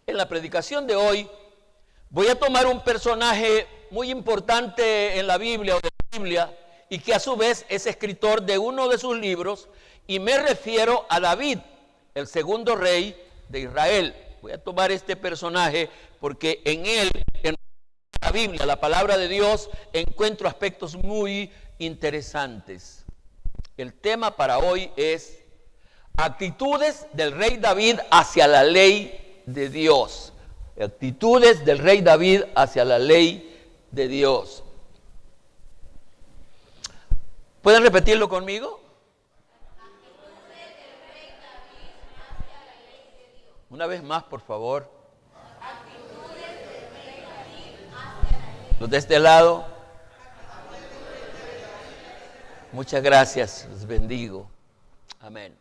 En la predicación de hoy voy a tomar un personaje muy importante en la Biblia o de la Biblia y que a su vez es escritor de uno de sus libros, y me refiero a David, el segundo rey de Israel. Voy a tomar este personaje porque en él, en la Biblia, la palabra de Dios, encuentro aspectos muy interesantes. El tema para hoy es actitudes del rey David hacia la ley de Dios. Actitudes del rey David hacia la ley de Dios. ¿Pueden repetirlo conmigo? Actitudes del rey David hacia la ley de Dios. Una vez más, por favor. Actitudes del rey David hacia la ley. Los de este lado. Muchas gracias, los bendigo. Amén.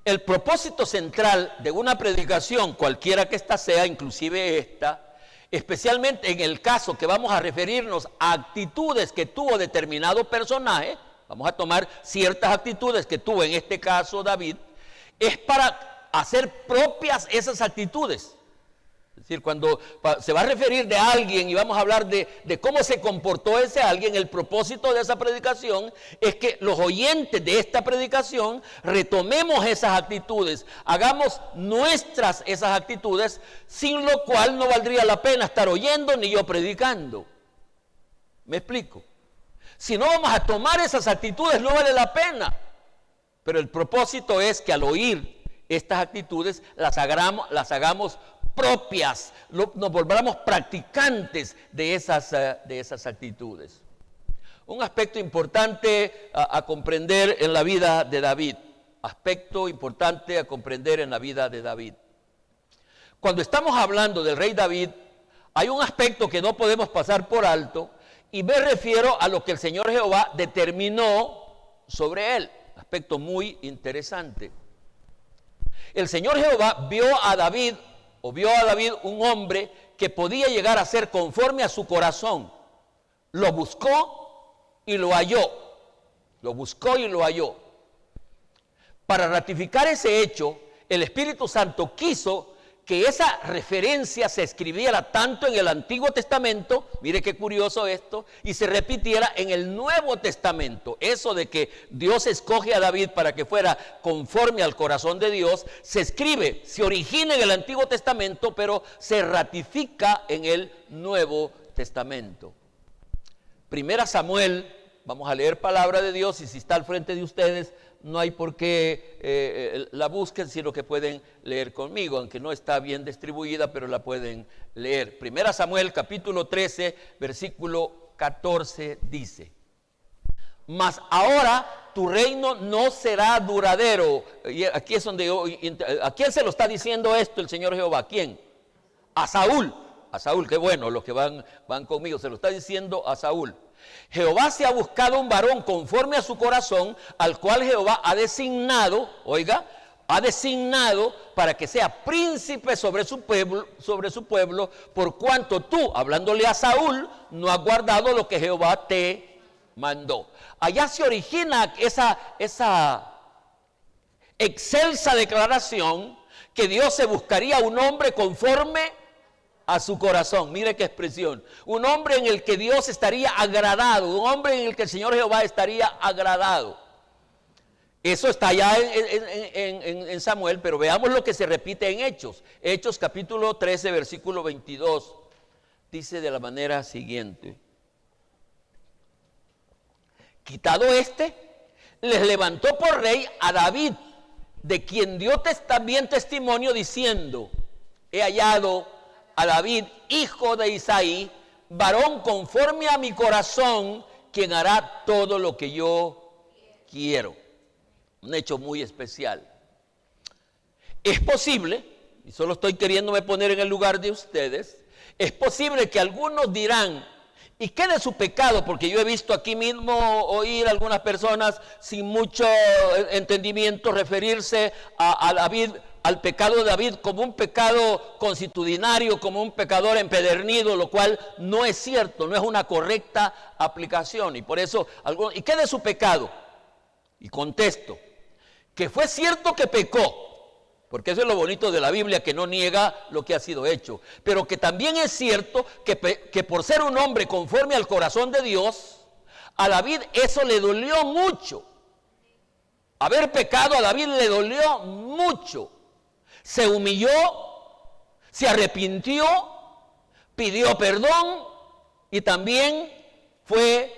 El propósito central de una predicación, cualquiera que ésta sea, inclusive esta, especialmente en el caso que vamos a referirnos a actitudes que tuvo determinado personaje, vamos a tomar ciertas actitudes que tuvo en este caso David, es para hacer propias esas actitudes. Es decir, cuando se va a referir de alguien y vamos a hablar de cómo se comportó ese alguien, el propósito de esa predicación es que los oyentes de esta predicación retomemos esas actitudes, hagamos nuestras esas actitudes, sin lo cual no valdría la pena estar oyendo ni yo predicando. ¿Me explico? Si no vamos a tomar esas actitudes, no vale la pena. Pero el propósito es que al oír estas actitudes las hagamos propias, nos volvamos practicantes de esas actitudes. Un aspecto importante a comprender en la vida de David. Aspecto importante a comprender en la vida de David. Cuando estamos hablando del rey David, hay un aspecto que no podemos pasar por alto, y me refiero a lo que el Señor Jehová determinó sobre él. Aspecto muy interesante. El Señor Jehová vio a David un hombre que podía llegar a ser conforme a su corazón. Lo buscó y lo halló. Lo buscó y lo halló. Para ratificar ese hecho, el Espíritu Santo quiso que esa referencia se escribiera tanto en el Antiguo Testamento, mire qué curioso esto, y se repitiera en el Nuevo Testamento. Eso de que Dios escoge a David para que fuera conforme al corazón de Dios, se escribe, se origina en el Antiguo Testamento, pero se ratifica en el Nuevo Testamento. Primera Samuel, vamos a leer palabra de Dios, y si está al frente de ustedes, no hay por qué la busquen, sino que pueden leer conmigo, aunque no está bien distribuida, pero la pueden leer. Primera Samuel, capítulo 13, versículo 14, dice: mas ahora tu reino no será duradero. Y aquí es donde ¿a quién se lo está diciendo esto el Señor Jehová? ¿A quién? A Saúl. A Saúl, qué bueno, los que van conmigo, se lo está diciendo a Saúl. Jehová se ha buscado un varón conforme a su corazón, al cual Jehová ha designado, para que sea príncipe sobre su pueblo, por cuanto tú, hablándole a Saúl, no has guardado lo que Jehová te mandó. Allá se origina esa excelsa declaración que Dios se buscaría un hombre conforme a su corazón. Mire qué expresión. Un hombre en el que Dios estaría agradado, un hombre en el que el Señor Jehová estaría agradado. Eso está allá en Samuel, pero veamos lo que se repite en Hechos. Hechos capítulo 13, versículo 22. Dice de la manera siguiente: quitado les levantó por rey a David, de quien dio también testimonio diciendo: he hallado a David, hijo de Isaí, varón conforme a mi corazón, quien hará todo lo que yo quiero. Un hecho muy especial. Es posible, y solo estoy queriéndome poner en el lugar de ustedes, es posible que algunos dirán: ¿y qué de su pecado? Porque yo he visto aquí mismo oír a algunas personas sin mucho entendimiento referirse a David, al pecado de David, como un pecado consuetudinario, como un pecador empedernido, lo cual no es cierto, no es una correcta aplicación. Y por eso, ¿y qué de su pecado? Y contesto, que fue cierto que pecó, porque eso es lo bonito de la Biblia, que no niega lo que ha sido hecho, pero que también es cierto que por ser un hombre conforme al corazón de Dios, a David eso le dolió mucho. Haber pecado a David le dolió mucho. Se humilló, se arrepintió, pidió perdón y también fue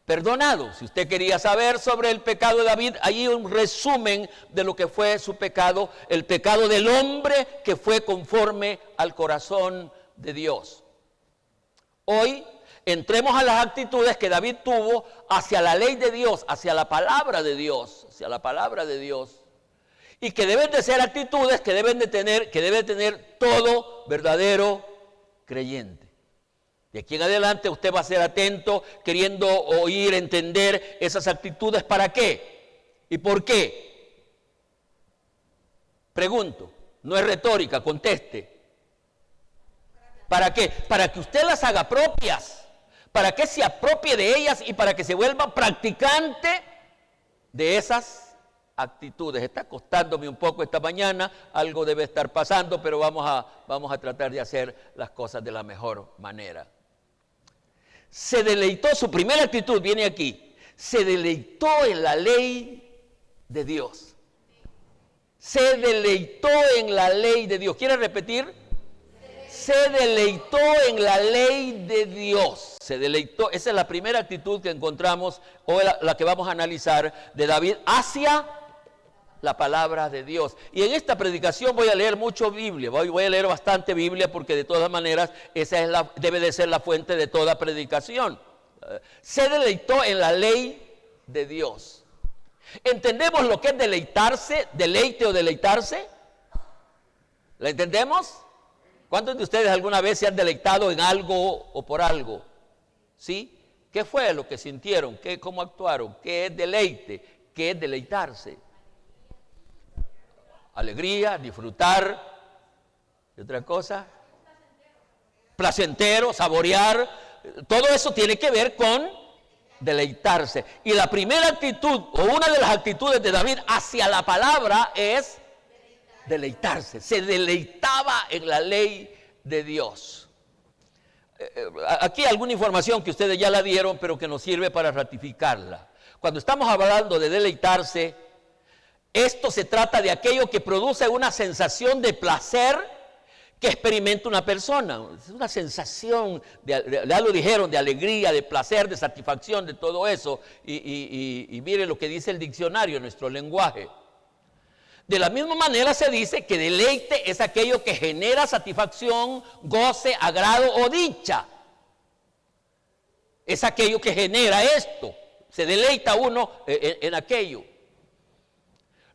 perdonado. Si usted quería saber sobre el pecado de David, allí un resumen de lo que fue su pecado, el pecado del hombre que fue conforme al corazón de Dios. Hoy entremos a las actitudes que David tuvo hacia la ley de Dios, hacia la palabra de Dios, y que deben de ser actitudes que debe tener todo verdadero creyente. De aquí en adelante usted va a ser atento, queriendo oír, entender esas actitudes. ¿Para qué? ¿Y por qué? Pregunto, no es retórica, conteste. ¿Para qué? Para que usted las haga propias, para que se apropie de ellas y para que se vuelva practicante de esas actitudes. Está costándome un poco esta mañana, algo debe estar pasando, pero vamos a tratar de hacer las cosas de la mejor manera. Se deleitó, su primera actitud viene aquí, se deleitó en la ley de Dios. Se deleitó en la ley de Dios. ¿Quiere repetir? Se deleitó en la ley de Dios. Se deleitó, esa es la primera actitud que encontramos, o la que vamos a analizar de David hacia la palabra de Dios. Y en esta predicación voy a leer mucho Biblia, voy a leer bastante Biblia, porque de todas maneras esa debe de ser la fuente de toda predicación. Se deleitó en la ley de Dios. ¿Entendemos lo que es deleitarse, deleite o deleitarse? ¿La entendemos? ¿Cuántos de ustedes alguna vez se han deleitado en algo o por algo? ¿Sí? ¿Qué fue lo que sintieron? ¿Cómo actuaron? ¿Qué es deleite? ¿Qué es deleitarse? Alegría, disfrutar. ¿Y otra cosa? Placentero, saborear. Todo eso tiene que ver con deleitarse. Y la primera actitud, o una de las actitudes de David hacia la palabra es deleitarse. Se deleitaba en la ley de Dios. Aquí alguna información que ustedes ya la dieron, pero que nos sirve para ratificarla. Cuando estamos hablando de deleitarse, esto se trata de aquello que produce una sensación de placer que experimenta una persona. Es una sensación, ya lo dijeron, de alegría, de placer, de satisfacción, de todo eso. Y mire lo que dice el diccionario en nuestro lenguaje. De la misma manera se dice que deleite es aquello que genera satisfacción, goce, agrado o dicha. Es aquello que genera esto. Se deleita uno en aquello.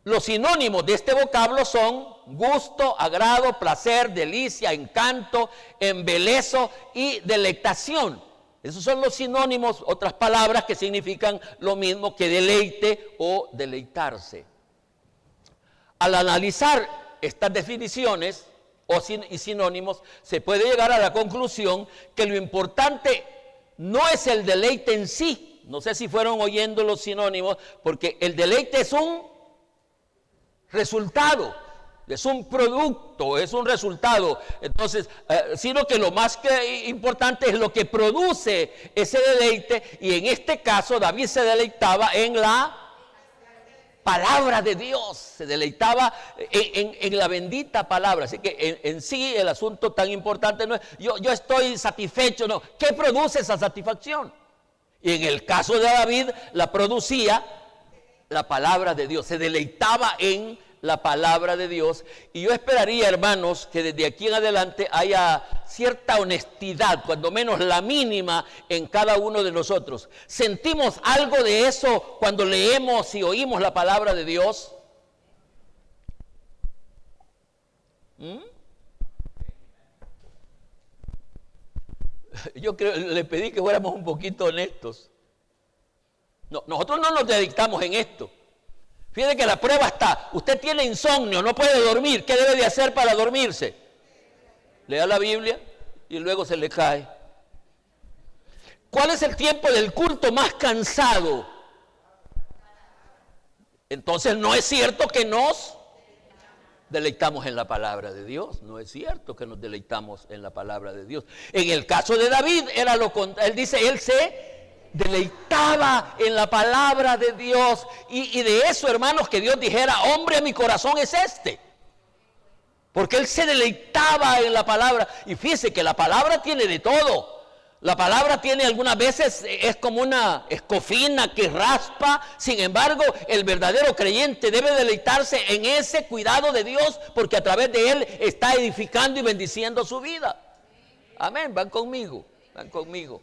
Los sinónimos de este vocablo son gusto, agrado, placer, delicia, encanto, embelezo y delectación. Esos son los sinónimos, otras palabras que significan lo mismo que deleite o deleitarse. Al analizar estas definiciones y sinónimos, se puede llegar a la conclusión que lo importante no es el deleite en sí. No sé si fueron oyendo los sinónimos, porque el deleite es un resultado, es un producto, es un resultado. Entonces, sino que lo más importante es lo que produce ese deleite, y en este caso David se deleitaba en la palabra de Dios, se deleitaba en la bendita palabra. Así que en sí el asunto tan importante no es yo estoy satisfecho, no. ¿Qué produce esa satisfacción? Y en el caso de David la producía la palabra de Dios, se deleitaba en la palabra de Dios. Y yo esperaría, hermanos, que desde aquí en adelante haya cierta honestidad, cuando menos la mínima, en cada uno de nosotros. ¿Sentimos algo de eso cuando leemos y oímos la palabra de Dios? Yo le pedí que fuéramos un poquito honestos. No, nosotros no nos deleitamos en esto. Fíjate que la prueba está. Usted tiene insomnio, no puede dormir. ¿Qué debe de hacer para dormirse? Lea la Biblia y luego se le cae. ¿Cuál es el tiempo del culto más cansado? Entonces no es cierto que nos deleitamos en la palabra de Dios. No es cierto que nos deleitamos en la palabra de Dios. En el caso de David era lo contrario. Él dice, él se deleitaba en la palabra de Dios. Y de eso, hermanos, que Dios dijera, hombre, mi corazón es este. Porque él se deleitaba en la palabra. Y fíjese que la palabra tiene de todo. La palabra tiene algunas veces, es como una escofina que raspa. Sin embargo, el verdadero creyente debe deleitarse en ese cuidado de Dios, porque a través de él está edificando y bendiciendo su vida. Amén, van conmigo, van conmigo.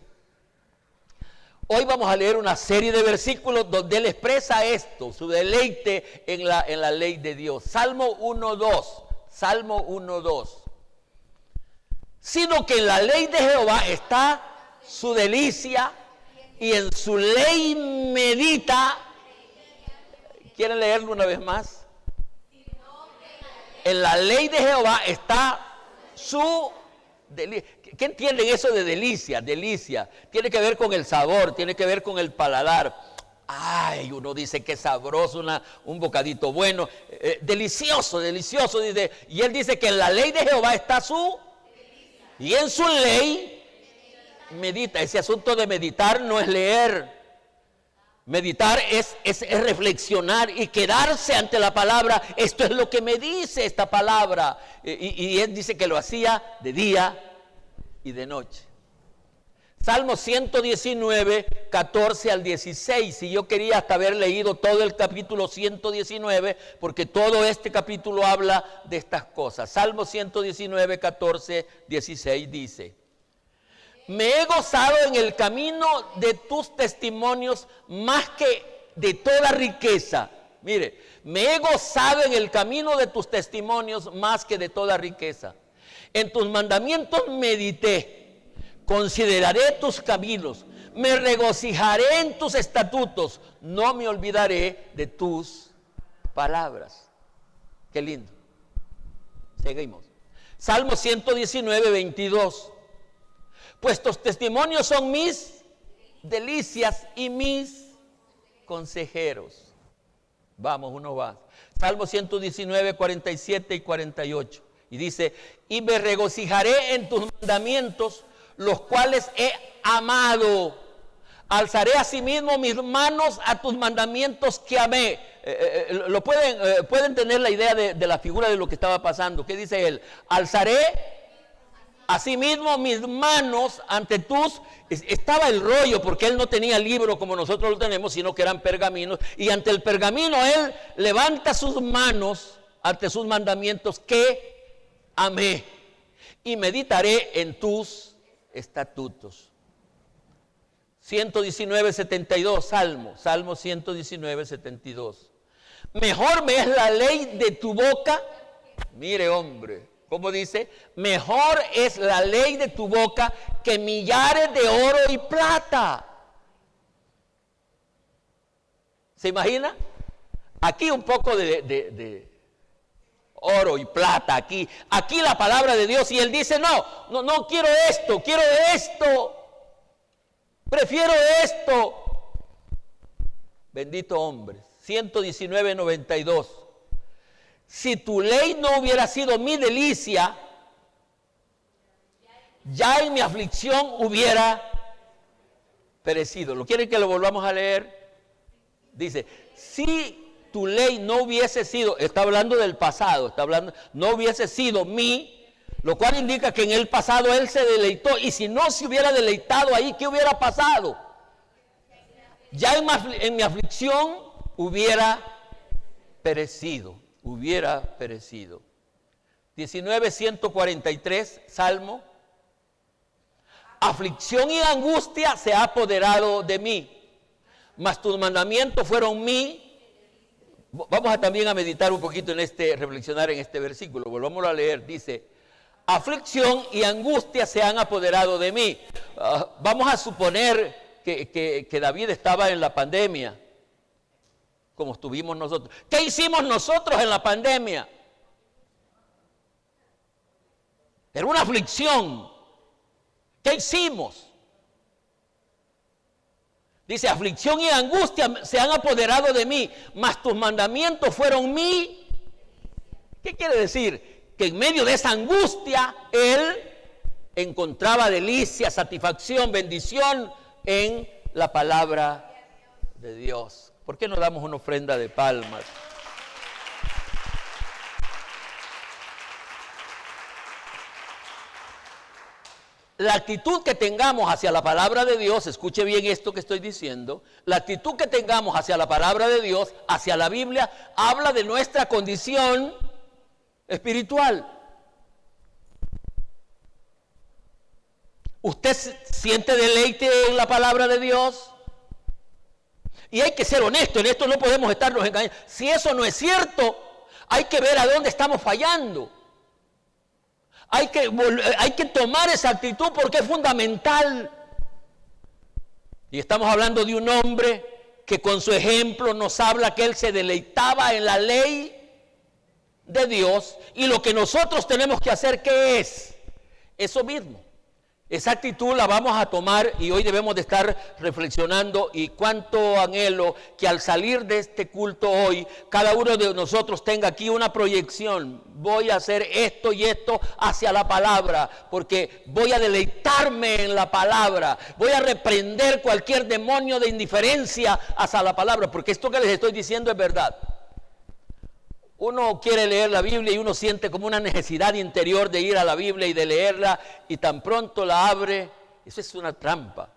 Hoy vamos a leer una serie de versículos donde él expresa esto, su deleite en la ley de Dios. Salmo 1:2, Salmo 1:2. Sino que en la ley de Jehová está su delicia y en su ley medita. ¿Quieren leerlo una vez más? En la ley de Jehová está su delicia. ¿Qué entienden eso de delicia? Delicia. Tiene que ver con el sabor, tiene que ver con el paladar. Ay, uno dice que es sabroso, un bocadito bueno, delicioso, delicioso. Dice, y él dice que en la ley de Jehová está su delicia. Y en su ley medita. Ese asunto de meditar no es leer. Meditar es reflexionar y quedarse ante la palabra. Esto es lo que me dice esta palabra. Y él dice que lo hacía de día y de noche. Salmo 119, 14 al 16. Y yo quería hasta haber leído todo el capítulo 119, porque todo este capítulo habla de estas cosas. Salmo 119, 14, 16 dice: me he gozado en el camino de tus testimonios más que de toda riqueza. Mire, me he gozado en el camino de tus testimonios más que de toda riqueza. En tus mandamientos medité, consideraré tus caminos, me regocijaré en tus estatutos, no me olvidaré de tus palabras. Qué lindo. Seguimos. Salmo 119, 22. Pues tus testimonios son mis delicias y mis consejeros. Vamos, uno más. Salmo 119, 47 y 48. Y dice, y me regocijaré en tus mandamientos, los cuales he amado. Alzaré asimismo mis manos a tus mandamientos que amé. Pueden tener la idea de la figura de lo que estaba pasando. ¿Qué dice él? Alzaré asimismo mis manos ante tus... Estaba el rollo, porque él no tenía libro como nosotros lo tenemos, sino que eran pergaminos. Y ante el pergamino él levanta sus manos ante sus mandamientos que amé. Y meditaré en tus estatutos. 119, 72, Salmo 119, 72. Mejor me es la ley de tu boca. Mire, hombre, ¿cómo dice? Mejor es la ley de tu boca que millares de oro y plata. ¿Se imagina? Aquí un poco de oro y plata, aquí la palabra de Dios. Y él dice, no quiero esto, quiero esto. Prefiero esto. Bendito hombre. 119, 92. Si tu ley no hubiera sido mi delicia, ya en mi aflicción hubiera perecido. ¿Lo quieren que lo volvamos a leer? Dice, si tu ley no hubiese sido, está hablando del pasado, no hubiese sido mi, lo cual indica que en el pasado él se deleitó. Y si no se hubiera deleitado ahí, ¿qué hubiera pasado? Ya en mi aflicción hubiera perecido, hubiera perecido. 19:143, Salmo. Aflicción y angustia se ha apoderado de mí, mas tus mandamientos fueron mí. Vamos también a meditar un poquito reflexionar en este versículo. Volvámoslo a leer. Dice, aflicción y angustia se han apoderado de mí. Vamos a suponer que David estaba en la pandemia, como estuvimos nosotros. ¿Qué hicimos nosotros en la pandemia? Era una aflicción. ¿Qué hicimos? Dice, aflicción y angustia se han apoderado de mí, mas tus mandamientos fueron mí. ¿Qué quiere decir? Que en medio de esa angustia, él encontraba delicia, satisfacción, bendición en la palabra de Dios. ¿Por qué no damos una ofrenda de palmas? La actitud que tengamos hacia la palabra de Dios, escuche bien esto que estoy diciendo, la actitud que tengamos hacia la palabra de Dios, hacia la Biblia, habla de nuestra condición espiritual. ¿Usted siente deleite en la palabra de Dios? Y hay que ser honesto, en esto no podemos estarnos engañando. Si eso no es cierto, hay que ver a dónde estamos fallando. Hay que tomar esa actitud porque es fundamental. Y estamos hablando de un hombre que con su ejemplo nos habla que él se deleitaba en la ley de Dios. Y lo que nosotros tenemos que hacer, ¿qué es? Eso mismo. Esa actitud la vamos a tomar y hoy debemos de estar reflexionando, y cuánto anhelo que al salir de este culto hoy, cada uno de nosotros tenga aquí una proyección. Voy a hacer esto y esto hacia la palabra, porque voy a deleitarme en la palabra. Voy a reprender cualquier demonio de indiferencia hacia la palabra, porque esto que les estoy diciendo es verdad. Uno quiere leer la Biblia y uno siente como una necesidad interior de ir a la Biblia y de leerla, y tan pronto la abre, eso es una trampa.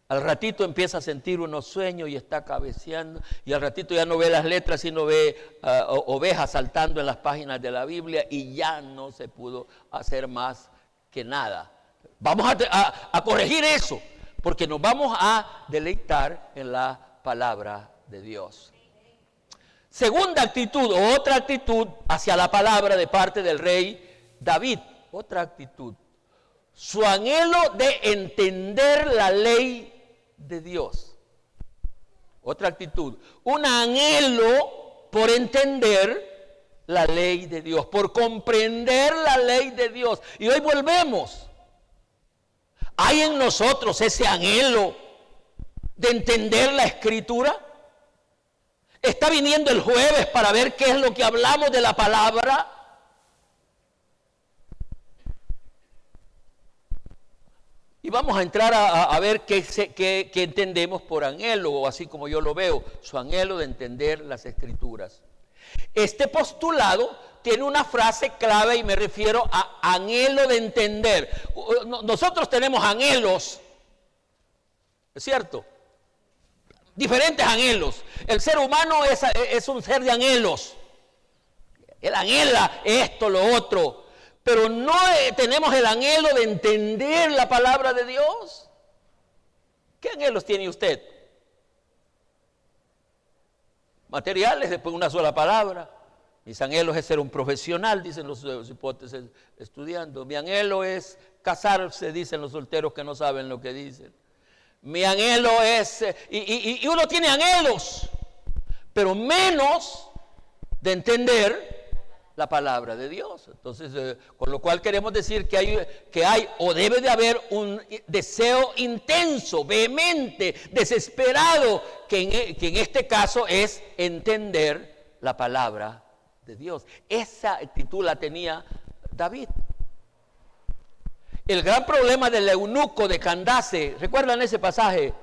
Al ratito empieza a sentir unos sueños y está cabeceando, y al ratito ya no ve las letras, sino ve ovejas saltando en las páginas de la Biblia, y ya no se pudo hacer más que nada. Vamos a corregir eso, porque nos vamos a deleitar en la palabra de Dios. Segunda actitud, o otra actitud hacia la palabra de parte del rey David. Otra actitud. Su anhelo de entender la ley de Dios. Otra actitud. Un anhelo por entender la ley de Dios, por comprender la ley de Dios. Y hoy volvemos. ¿Hay en nosotros ese anhelo de entender la Escritura? ¿Está viniendo el jueves para ver qué es lo que hablamos de la palabra? Y vamos a entrar a ver qué entendemos por anhelo, o así como yo lo veo, su anhelo de entender las Escrituras. Este postulado tiene una frase clave y me refiero a anhelo de entender. Nosotros tenemos anhelos, ¿es cierto? Diferentes anhelos. El ser humano es un ser de anhelos. Él anhela esto, lo otro. Pero no tenemos el anhelo de entender la palabra de Dios. ¿Qué anhelos tiene usted? Materiales, después una sola palabra. Mis anhelos es ser un profesional, dicen los hipótesis estudiando. Mi anhelo es casarse, dicen los solteros que no saben lo que dicen. Mi anhelo es, y uno tiene anhelos, pero menos de entender la palabra de Dios. Entonces, con lo cual queremos decir que hay o debe de haber un deseo intenso, vehemente, desesperado, que en este caso es entender la palabra de Dios. Esa actitud la tenía David. El gran problema del eunuco de Candace, ¿recuerdan ese pasaje?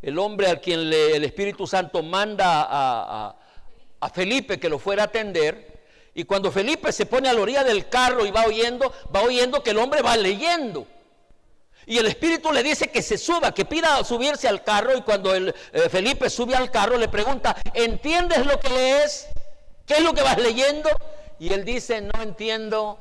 El hombre al quien el Espíritu Santo manda a Felipe que lo fuera a atender, y cuando Felipe se pone a la orilla del carro y va oyendo que el hombre va leyendo. Y el Espíritu le dice que se suba, que pida subirse al carro. Y cuando Felipe sube al carro, le pregunta, ¿entiendes lo que lees? ¿Qué es lo que vas leyendo? Y él dice, no entiendo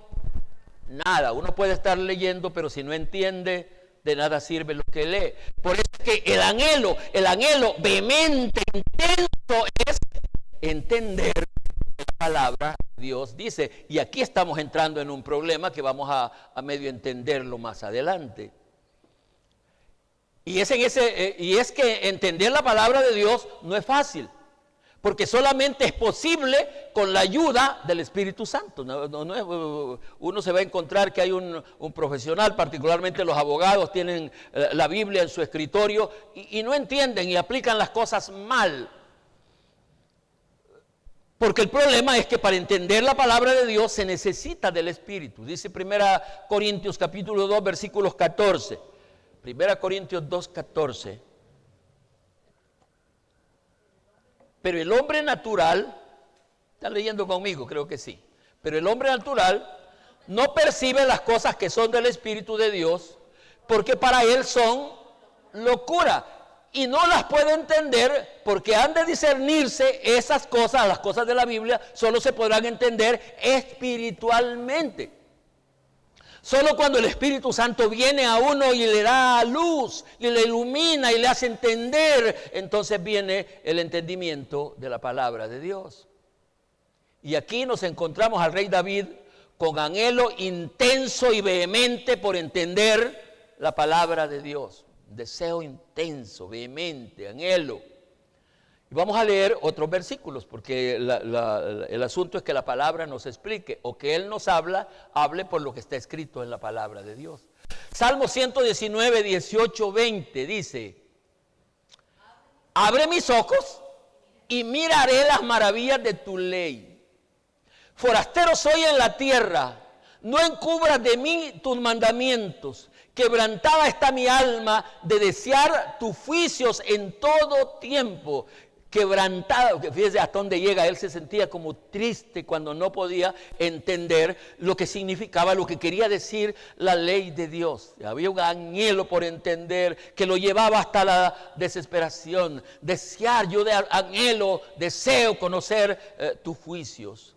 nada. Uno puede estar leyendo, pero si no entiende, de nada sirve lo que lee. Por eso es que el anhelo vehemente, intenso, es entender la palabra de Dios dice. Y aquí estamos entrando en un problema que vamos a medio entenderlo más adelante. Y es que entender la palabra de Dios no es fácil, porque solamente es posible con la ayuda del Espíritu Santo. Uno se va a encontrar que hay un profesional, particularmente los abogados, tienen la Biblia en su escritorio y no entienden y aplican las cosas mal. Porque el problema es que para entender la palabra de Dios se necesita del Espíritu. Dice 1 Corintios capítulo 2, versículos 14. 1 Corintios 2, 14. Pero el hombre natural, ¿están leyendo conmigo? Creo que sí. Pero el hombre natural no percibe las cosas que son del Espíritu de Dios, porque para él son locura. Y no las puede entender porque han de discernirse esas cosas, las cosas de la Biblia, solo se podrán entender espiritualmente. Solo cuando el Espíritu Santo viene a uno y le da luz, y le ilumina y le hace entender, entonces viene el entendimiento de la palabra de Dios. Y aquí nos encontramos al rey David con anhelo intenso y vehemente por entender la palabra de Dios. Deseo intenso, vehemente, anhelo. Y vamos a leer otros versículos, porque el asunto es que la palabra nos explique, o que Él nos hable por lo que está escrito en la palabra de Dios. Salmo 119, 18, 20 dice, abre mis ojos y miraré las maravillas de tu ley. Forastero soy en la tierra, no encubras de mí tus mandamientos. Quebrantada está mi alma de desear tus juicios en todo tiempo. Quebrantada, fíjese hasta dónde llega, él se sentía como triste cuando no podía entender lo que significaba, lo que quería decir la ley de Dios. Había un anhelo por entender que lo llevaba hasta la desesperación. Desear, yo anhelo, deseo conocer tus juicios.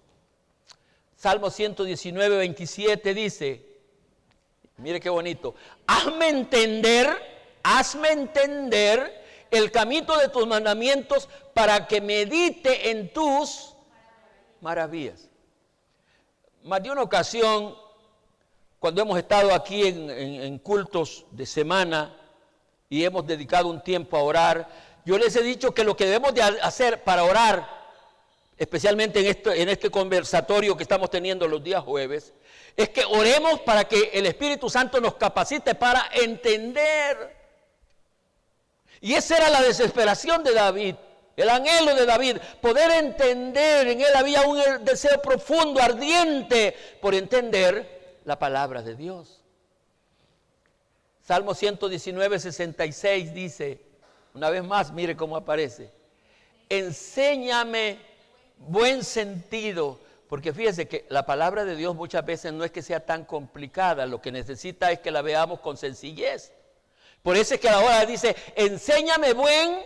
Salmo 119, 27 dice, mire qué bonito, hazme entender el camino de tus mandamientos para que medite en tus maravillas. Más de una ocasión, cuando hemos estado aquí en cultos de semana y hemos dedicado un tiempo a orar, yo les he dicho que lo que debemos de hacer para orar, especialmente en este conversatorio que estamos teniendo los días jueves, es que oremos para que el Espíritu Santo nos capacite para entender. Y esa era la desesperación de David, el anhelo de David, poder entender. En él había un deseo profundo, ardiente, por entender la palabra de Dios. Salmo 119, 66 dice, una vez más, mire cómo aparece, enséñame buen sentido. Porque fíjese que la palabra de Dios muchas veces no es que sea tan complicada, lo que necesita es que la veamos con sencillez. Por eso es que ahora dice, enséñame buen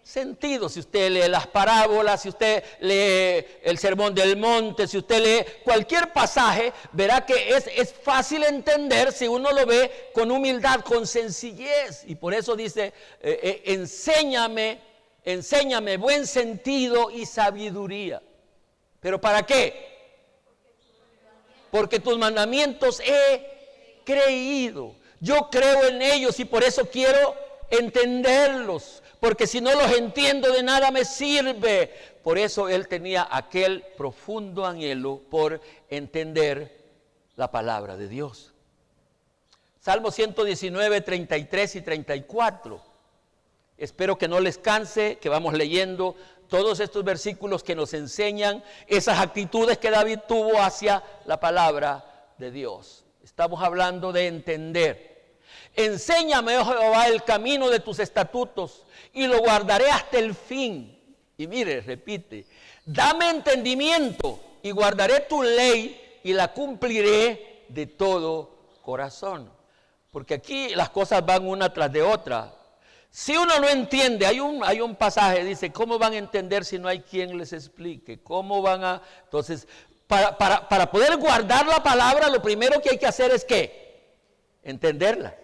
sentido. Si usted lee las parábolas, si usted lee el Sermón del Monte, si usted lee cualquier pasaje, verá que es fácil entender si uno lo ve con humildad, con sencillez. Y por eso dice, enséñame buen sentido y sabiduría. ¿Pero para qué? Porque tus mandamientos he creído. Yo creo en ellos y por eso quiero entenderlos. Porque si no los entiendo de nada me sirve. Por eso él tenía aquel profundo anhelo por entender la palabra de Dios. Salmo 119, 33 y 34. Espero que no les canse, que vamos leyendo todos estos versículos que nos enseñan esas actitudes que David tuvo hacia la palabra de Dios. Estamos hablando de entender. Enséñame, oh Jehová, el camino de tus estatutos y lo guardaré hasta el fin. Y mire, repite, dame entendimiento y guardaré tu ley y la cumpliré de todo corazón. Porque aquí las cosas van una tras de otra. Si uno no entiende, hay un pasaje, dice, ¿cómo van a entender si no hay quien les explique? ¿Cómo van a...? Entonces, para poder guardar la palabra, lo primero que hay que hacer es ¿qué? Entenderla.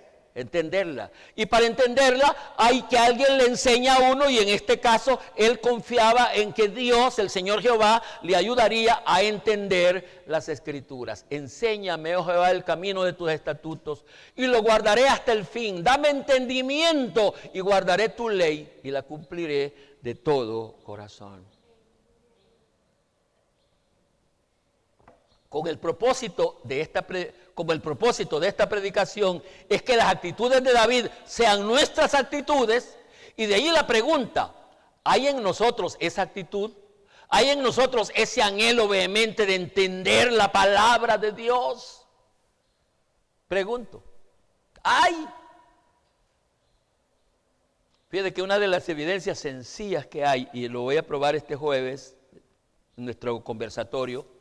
Y para entenderla hay que alguien le enseñe a uno, y en este caso él confiaba en que Dios, el Señor Jehová, le ayudaría a entender las Escrituras. Enséñame, oh Jehová, el camino de tus estatutos y lo guardaré hasta el fin. Dame entendimiento y guardaré tu ley y la cumpliré de todo corazón. Como el propósito de esta predicación es que las actitudes de David sean nuestras actitudes, y de ahí la pregunta: ¿hay en nosotros esa actitud? ¿Hay en nosotros ese anhelo vehemente de entender la palabra de Dios? Pregunto, ¿hay? Fíjate que una de las evidencias sencillas que hay, y lo voy a probar este jueves en nuestro conversatorio,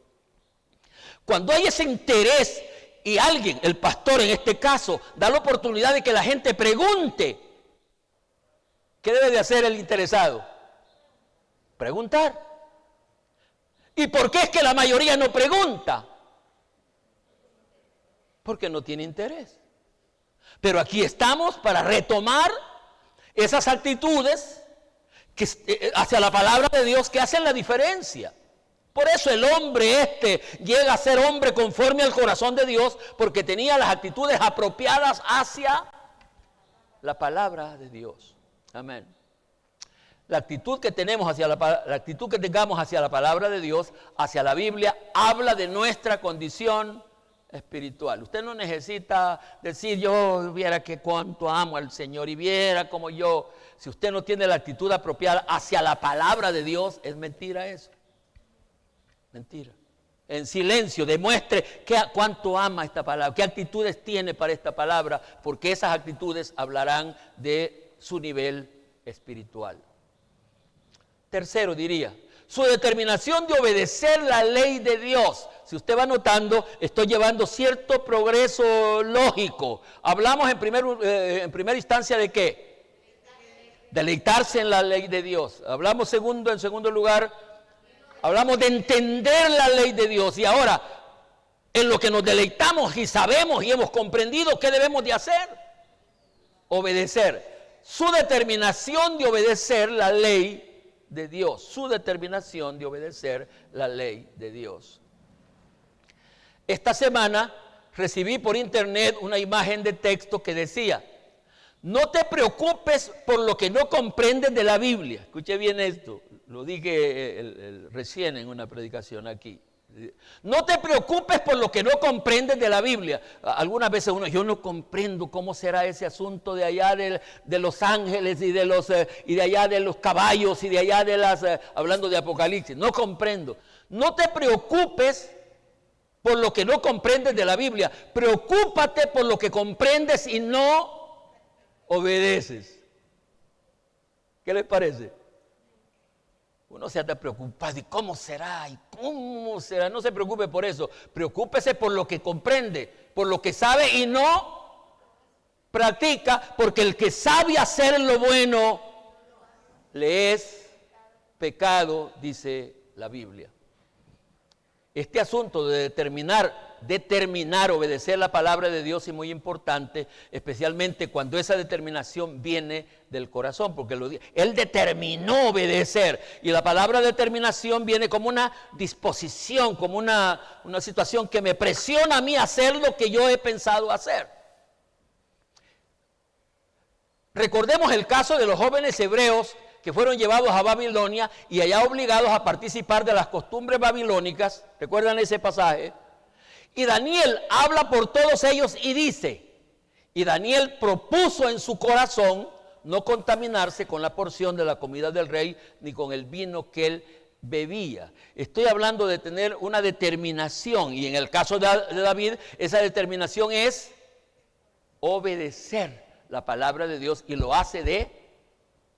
cuando hay ese interés y alguien, el pastor en este caso, da la oportunidad de que la gente pregunte, ¿qué debe de hacer el interesado? Preguntar. ¿Y por qué es que la mayoría no pregunta? Porque no tiene interés. Pero aquí estamos para retomar esas actitudes hacia la palabra de Dios que hacen la diferencia. Por eso el hombre llega a ser hombre conforme al corazón de Dios, porque tenía las actitudes apropiadas hacia la palabra de Dios. Amén. La actitud que tengamos hacia la palabra de Dios, hacia la Biblia, habla de nuestra condición espiritual. Usted no necesita decir, yo viera que cuánto amo al Señor y viera como yo. Si usted no tiene la actitud apropiada hacia la palabra de Dios, es mentira eso. Mentira. En silencio demuestre cuánto ama esta palabra, qué actitudes tiene para esta palabra, porque esas actitudes hablarán de su nivel espiritual. Tercero, diría, su determinación de obedecer la ley de Dios. Si usted va notando, estoy llevando cierto progreso lógico. Hablamos en primera instancia de ¿qué? Deleitarse en la ley de Dios. Hablamos en segundo lugar, hablamos de entender la ley de Dios. Y ahora, en lo que nos deleitamos y sabemos y hemos comprendido, ¿qué debemos de hacer? Obedecer. Su determinación de obedecer la ley de Dios. Su determinación de obedecer la ley de Dios. Esta semana recibí por internet una imagen de texto que decía: no te preocupes por lo que no comprendes de la Biblia. Escuche bien esto, lo dije recién en una predicación aquí. No te preocupes por lo que no comprendes de la Biblia. Algunas veces yo no comprendo cómo será ese asunto de allá de los ángeles y de allá de los caballos y de allá hablando de Apocalipsis. No comprendo. No te preocupes por lo que no comprendes de la Biblia. Preocúpate por lo que comprendes y no obedeces. ¿Qué les parece? Uno se anda preocupado, ¿y cómo será? ¿Y cómo será? No se preocupe por eso. Preocúpese por lo que comprende, por lo que sabe y no practica, porque el que sabe hacer lo bueno le es pecado, dice la Biblia. Este asunto de determinar obedecer la palabra de Dios es muy importante, especialmente cuando esa determinación viene del corazón, porque Él determinó obedecer, y la palabra determinación viene como una disposición, como una situación que me presiona a mí a hacer lo que yo he pensado hacer. Recordemos el caso de los jóvenes hebreos que fueron llevados a Babilonia y allá obligados a participar de las costumbres babilónicas. ¿Recuerdan ese pasaje? Y Daniel habla por todos ellos y dice, y Daniel propuso en su corazón no contaminarse con la porción de la comida del rey, ni con el vino que él bebía. Estoy hablando de tener una determinación, y en el caso de David, esa determinación es obedecer la palabra de Dios, y lo hace de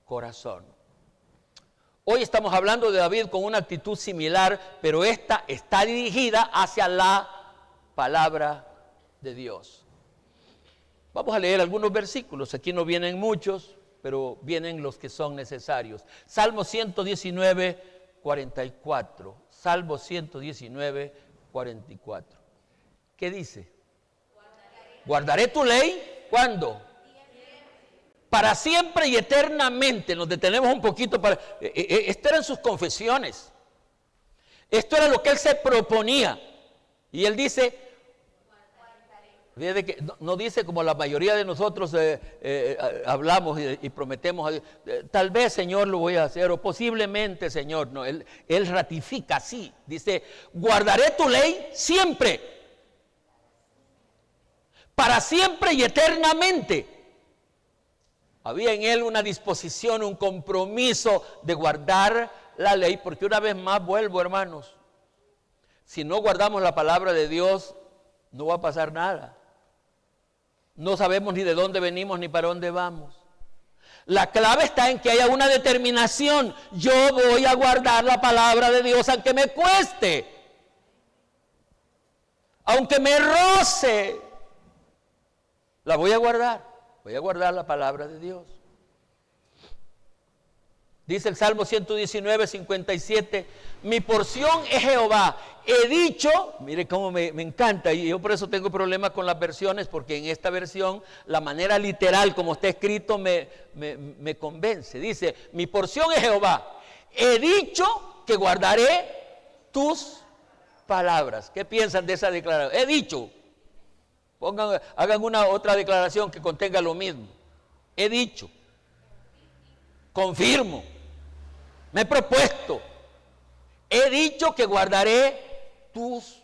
corazón. Hoy estamos hablando de David con una actitud similar, pero esta está dirigida hacia la palabra de Dios. Vamos a leer algunos versículos. Aquí no vienen muchos, pero vienen los que son necesarios. Salmo 119, 44. Salmo 119, 44. ¿Qué dice? Guardaré tu ley, ¿cuándo? Para siempre y eternamente. Nos detenemos un poquito para... Esto eran sus confesiones. Esto era lo que él se proponía. Y él dice... Fíjate que no dice como la mayoría de nosotros hablamos y prometemos, tal vez, Señor, lo voy a hacer, o posiblemente, Señor. No, él ratifica así, dice, guardaré tu ley siempre, para siempre y eternamente. Había en él una disposición, un compromiso de guardar la ley, porque una vez más vuelvo, hermanos, si no guardamos la palabra de Dios, no va a pasar nada. No sabemos ni de dónde venimos ni para dónde vamos. La clave está en que haya una determinación. Yo voy a guardar la palabra de Dios aunque me cueste, aunque me roce. La voy a guardar. Voy a guardar la palabra de Dios. Dice el Salmo 119, 57, mi porción es Jehová. He dicho, mire cómo me encanta, y yo por eso tengo problemas con las versiones, porque en esta versión, la manera literal como está escrito me convence. Dice, mi porción es Jehová. He dicho que guardaré tus palabras. ¿Qué piensan de esa declaración? He dicho. Hagan una otra declaración que contenga lo mismo. He dicho. Confirmo. Me he propuesto. He dicho que guardaré tus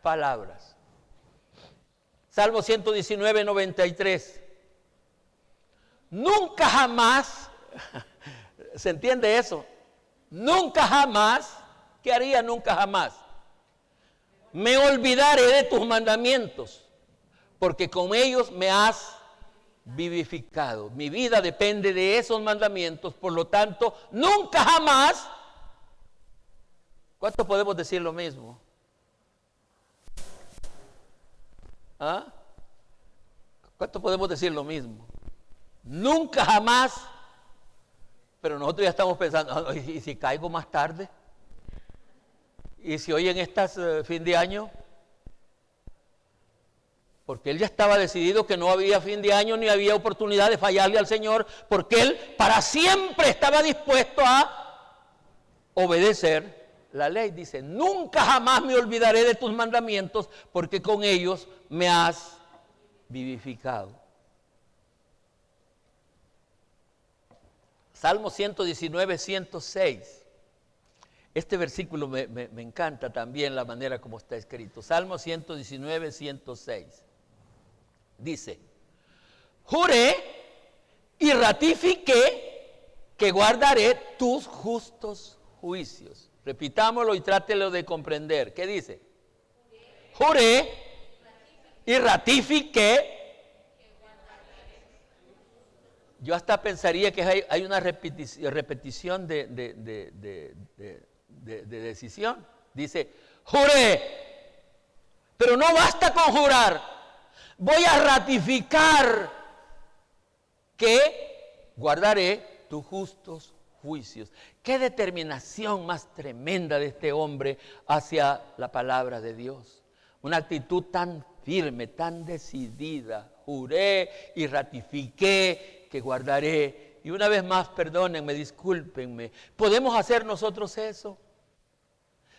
palabras. Salmo 119, 93. Nunca jamás, ¿se entiende eso? Nunca jamás, ¿qué haría nunca jamás? Me olvidaré de tus mandamientos, porque con ellos me has vivificado. Mi vida depende de esos mandamientos, por lo tanto, nunca jamás. ¿Cuántos podemos decir lo mismo? ¿Ah? ¿Cuántos podemos decir lo mismo? Nunca jamás. Pero nosotros ya estamos pensando, ¿y si caigo más tarde? ¿Y si hoy en estas fin de año? Porque él ya estaba decidido que no había fin de año ni había oportunidad de fallarle al Señor, porque él para siempre estaba dispuesto a obedecer la ley. Dice, nunca jamás me olvidaré de tus mandamientos, porque con ellos me has vivificado. Salmo 119, 106. Este versículo me encanta también la manera como está escrito. Salmo 119, 106. Dice, juré y ratifiqué que guardaré tus justos juicios. Repitámoslo y trátelo de comprender. ¿Qué dice? Juré y ratifiqué. Yo hasta pensaría que hay una repetición de decisión. Dice, juré, pero no basta con jurar. Voy a ratificar que guardaré tus justos juicios. Qué determinación más tremenda de este hombre hacia la palabra de Dios. Una actitud tan firme, tan decidida. Juré y ratifiqué que guardaré. Y una vez más, perdónenme, discúlpenme. ¿Podemos hacer nosotros eso?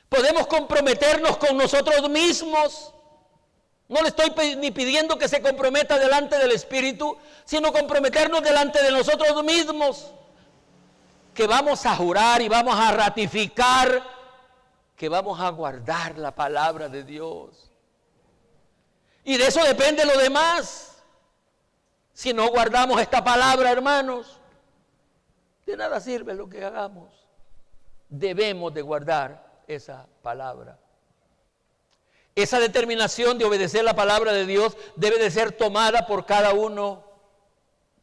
¿Podemos comprometernos con nosotros mismos? No le estoy ni pidiendo que se comprometa delante del Espíritu, sino comprometernos delante de nosotros mismos, que vamos a jurar y vamos a ratificar que vamos a guardar la palabra de Dios. Y de eso depende lo demás. Si no guardamos esta palabra, hermanos, de nada sirve lo que hagamos. Debemos de guardar esa palabra. Esa determinación de obedecer la palabra de Dios debe de ser tomada por cada uno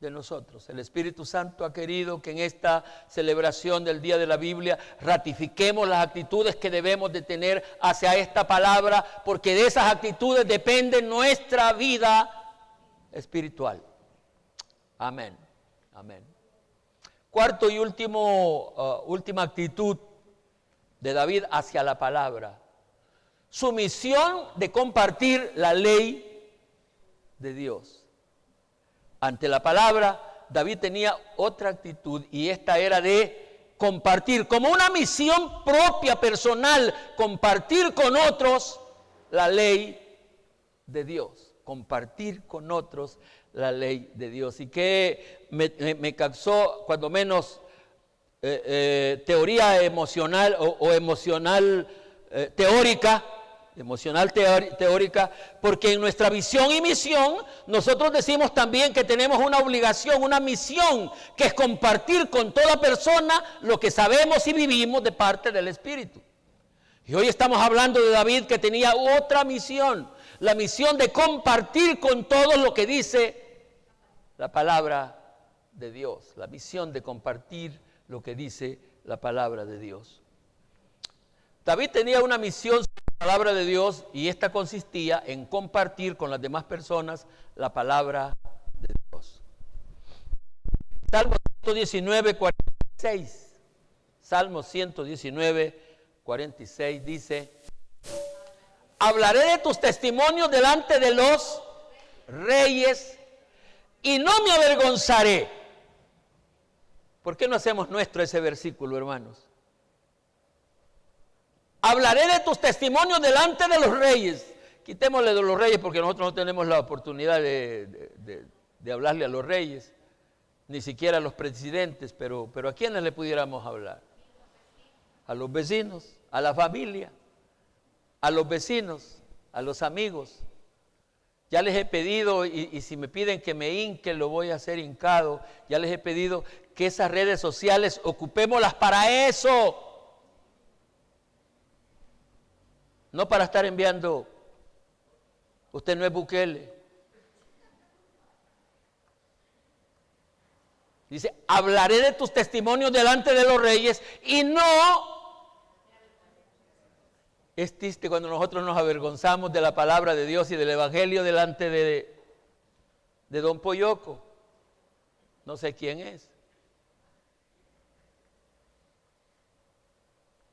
de nosotros. El Espíritu Santo ha querido que en esta celebración del Día de la Biblia ratifiquemos las actitudes que debemos de tener hacia esta palabra, porque de esas actitudes depende nuestra vida espiritual. Amén, amén. Cuarto y última actitud de David hacia la palabra. Su misión de compartir la ley de Dios. Ante la palabra, David tenía otra actitud y esta era de compartir, como una misión propia, personal, compartir con otros la ley de Dios. Compartir con otros la ley de Dios. Y que me causó, cuando menos, teoría emocional o emocional teórica, porque en nuestra visión y misión nosotros decimos también que tenemos una obligación, una misión, que es compartir con toda persona lo que sabemos y vivimos de parte del Espíritu. Y hoy estamos hablando de David, que tenía otra misión, la misión de compartir con todos lo que dice la palabra de Dios, la misión de compartir lo que dice la palabra de Dios. David tenía una misión sobre la palabra de Dios y esta consistía en compartir con las demás personas la palabra de Dios. Salmo 119, 46. Salmo 119, 46 dice: hablaré de tus testimonios delante de los reyes y no me avergonzaré. ¿Por qué no hacemos nuestro ese versículo, hermanos? Hablaré de tus testimonios delante de los reyes. Quitémosle de los reyes porque nosotros no tenemos la oportunidad de hablarle a los reyes, ni siquiera a los presidentes, pero ¿a quiénes le pudiéramos hablar? A los vecinos, a la familia, a los vecinos, a los amigos. Ya les he pedido, y si me piden que me hinque, lo voy a hacer hincado. Ya les he pedido que esas redes sociales ocupémoslas para eso. No para estar enviando, usted no es Bukele. Dice, hablaré de tus testimonios delante de los reyes y no... Es triste cuando nosotros nos avergonzamos de la palabra de Dios y del Evangelio delante de don Poyoco. No sé quién es.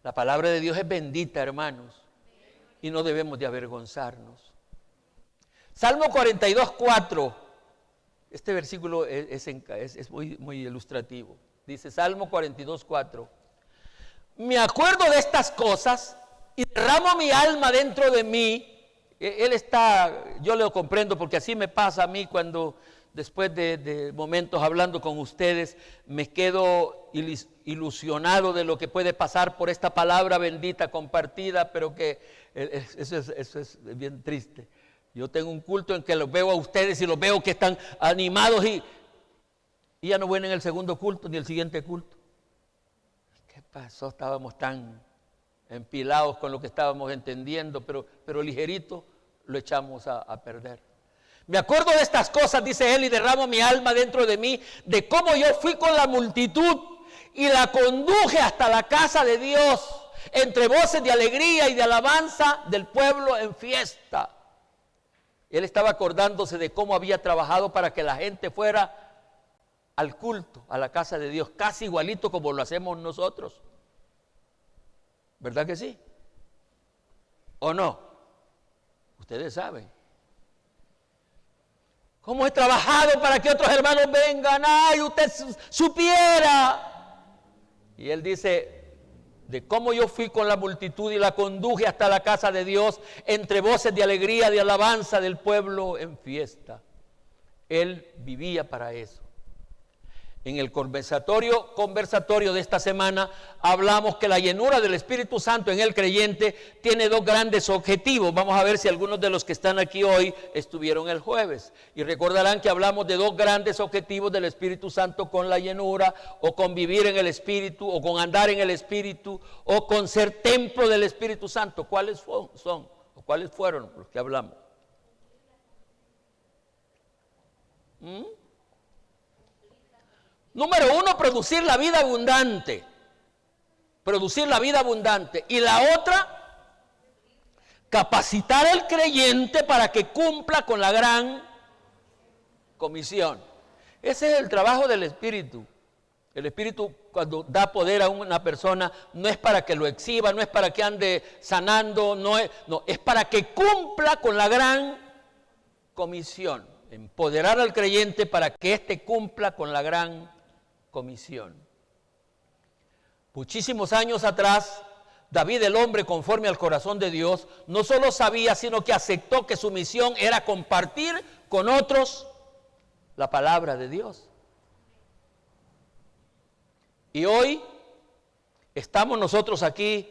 La palabra de Dios es bendita, hermanos, y no debemos de avergonzarnos. Salmo 42, 4. Este versículo es muy ilustrativo. Dice Salmo 42, 4. Me acuerdo de estas cosas y derramo mi alma dentro de mí. Yo lo comprendo porque así me pasa a mí cuando después de momentos hablando con ustedes me quedo ilusionado de lo que puede pasar por esta palabra bendita compartida, pero que eso es bien triste. Yo tengo un culto en que los veo a ustedes y los veo que están animados y ya no vienen el segundo culto ni el siguiente culto. ¿Qué pasó? Estábamos tan empilados con lo que estábamos entendiendo, pero ligerito lo echamos a perder. Me acuerdo de estas cosas, dice él, y derramo mi alma dentro de mí, de cómo yo fui con la multitud y la conduje hasta la casa de Dios, entre voces de alegría y de alabanza del pueblo en fiesta. Él estaba acordándose de cómo había trabajado para que la gente fuera al culto, a la casa de Dios, casi igualito como lo hacemos nosotros. ¿Verdad que sí? ¿O no? Ustedes saben. ¿Cómo he trabajado para que otros hermanos vengan? ¡Ay, usted supiera! Y él dice, de cómo yo fui con la multitud y la conduje hasta la casa de Dios, entre voces de alegría, de alabanza del pueblo en fiesta. Él vivía para eso. En el conversatorio de esta semana hablamos que la llenura del Espíritu Santo en el creyente tiene dos grandes objetivos. Vamos a ver si algunos de los que están aquí hoy estuvieron el jueves. Y recordarán que hablamos de dos grandes objetivos del Espíritu Santo con la llenura, o con vivir en el Espíritu, o con andar en el Espíritu, o con ser templo del Espíritu Santo. ¿Cuáles son? ¿O cuáles fueron los que hablamos? Número uno, producir la vida abundante. Producir la vida abundante. Y la otra, capacitar al creyente para que cumpla con la gran comisión. Ese es el trabajo del Espíritu. El Espíritu, cuando da poder a una persona, no es para que lo exhiba, no es para que ande sanando, es para que cumpla con la gran comisión. Empoderar al creyente para que éste cumpla con la gran comisión. Muchísimos años atrás, David, el hombre conforme al corazón de Dios, no solo sabía, sino que aceptó que su misión era compartir con otros la palabra de Dios. Y hoy estamos nosotros aquí,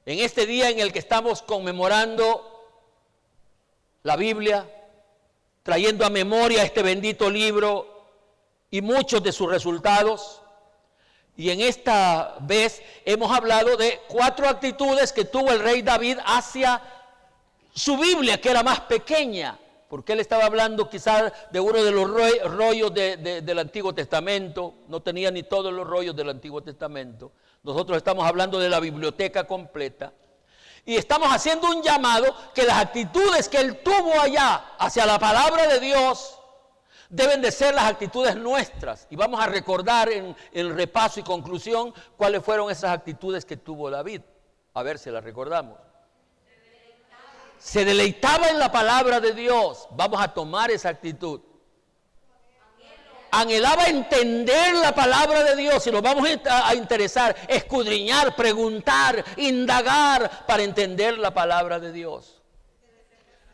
en este día en el que estamos conmemorando la Biblia, trayendo a memoria este bendito libro y muchos de sus resultados. Y en esta vez hemos hablado de 4 actitudes que tuvo el rey David hacia su Biblia, que era más pequeña, porque él estaba hablando quizás de uno de los rollos del Antiguo Testamento. No tenía ni todos los rollos del Antiguo Testamento. Nosotros estamos hablando de la biblioteca completa. Y estamos haciendo un llamado que las actitudes que él tuvo allá hacia la palabra de Dios deben de ser las actitudes nuestras. Y vamos a recordar en el repaso y conclusión cuáles fueron esas actitudes que tuvo David. A ver si las recordamos. Se deleitaba en la palabra de Dios. Vamos a tomar esa actitud. Anhelaba entender la palabra de Dios. Y nos vamos a interesar, escudriñar, preguntar, indagar para entender la palabra de Dios.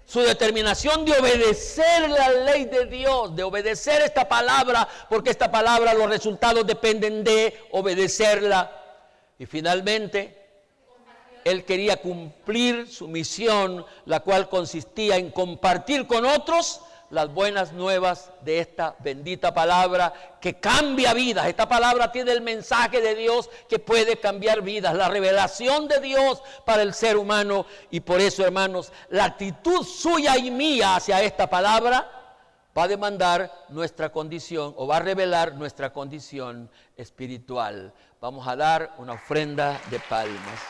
Su determinación de obedecer la ley de Dios, de obedecer esta palabra, porque esta palabra, los resultados dependen de obedecerla. Y finalmente, él quería cumplir su misión, la cual consistía en compartir con otros las buenas nuevas de esta bendita palabra que cambia vidas. Esta palabra tiene el mensaje de Dios que puede cambiar vidas, la revelación de Dios para el ser humano. Y por eso, hermanos, la actitud suya y mía hacia esta palabra va a demandar nuestra condición, o va a revelar nuestra condición espiritual. Vamos a dar una ofrenda de palmas.